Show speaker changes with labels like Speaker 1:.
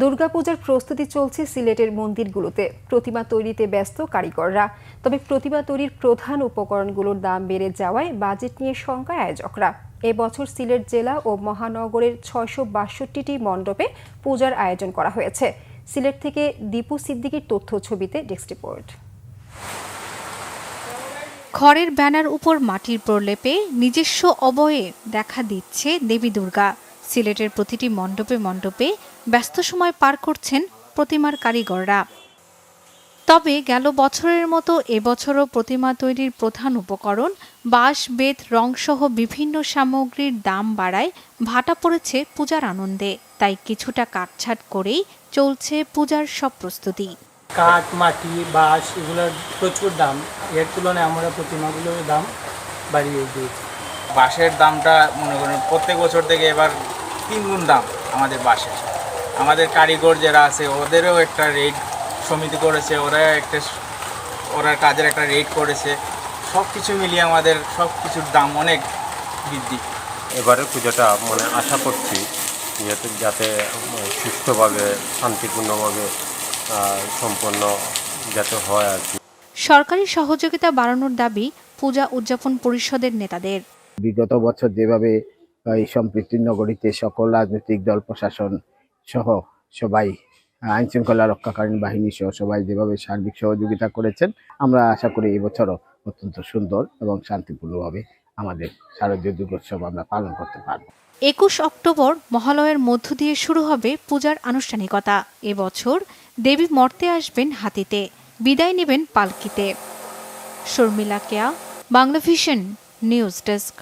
Speaker 1: দুর্গাপূজার প্রস্তুতি চলছে সিলেটের মন্দিরগুলোতে। প্রতিমা তৈরিতে ব্যস্ত কারিগররা। তবে প্রতিমা তৈরির প্রধান উপকরণগুলোর দাম বেড়ে যাওয়ায় বাজেট নিয়ে শঙ্কায় আয়োজকরা। এবছর সিলেট জেলা ও মহানগরের ৬৬২টি মণ্ডপে পূজার আয়োজন করা হয়েছে। সিলেট থেকে দীপু সিদ্দিকীর তথ্য ছবিতে ডেস্ক রিপোর্ট।
Speaker 2: খড়ের ব্যানার উপর মাটির প্রলেপে নিজস্ব অবয়ে দেখা দিচ্ছে দেবী দুর্গা। সিলেটের প্রতিটি মণ্ডপে মণ্ডপে ব্যস্ত সময় পার করছেন প্রতিমার কারিগররা। তবে গেল বছরের মতো এবছরও প্রতিমা তৈরির প্রধান উপকরণ বাঁশ, বেত, রংসহ বিভিন্ন সামগ্রীর দাম বাড়ায় ভাটা পড়েছে পূজার আনন্দে। তাই কিছুটা কাটছাট করেই চলছে পূজার সব প্রস্তুতি।
Speaker 3: কাঠ, মাটি, বাঁশ এগুলোর প্রচুর দাম। এর তুলনায় আমরা প্রতিমাগুলোর দাম বাড়িয়ে দিয়েছি।
Speaker 4: বাঁশের দামটা মনে করেন প্রত্যেক বছর থেকে এবার 3 গুণ দাম আমাদের বাঁশের। আমাদের কারিগর যারা আছে ওদেরও একটা রেট সমিতি করেছে, ওরা কাজের একটা রেট করেছে। সব কিছু মিলিয়ে আমাদের সব কিছুর দাম অনেক বৃদ্ধি।
Speaker 5: এবারে পূজাটা আশা করছি যাতে সুষ্ঠুভাবে শান্তিপূর্ণভাবে সম্পন্ন যাতে হয় আর কি।
Speaker 2: সরকারি সহযোগিতা বাড়ানোর দাবি পূজা উদযাপন পরিষদের নেতাদের।
Speaker 6: বিগত বছর যেভাবে এই সম্প্রীতি নগরীতে সকল রাজনৈতিক দল, প্রশাসন সহ সবাই, আইন শৃঙ্খলা রক্ষাকারী বাহিনী সহ সবাই যেভাবে সার্বিক সহযোগিতা করেছেন, আমরা আশা করি এই বছরও অত্যন্ত সুন্দর এবং শান্তিপূর্ণভাবে আমাদের শারদীয় দুর্গোৎসব আমরা পালন করতে পারব।
Speaker 2: ২১ অক্টোবর মহালয়ের মধ্য দিয়ে শুরু হবে পূজার আনুষ্ঠানিকতা। এবছর দেবী মর্তে আসবেন হাতিতে, বিদায় নেবেন পালকিতে। শর্মিলা কেয়া, বাংলা ভিশন নিউজ ডেস্ক।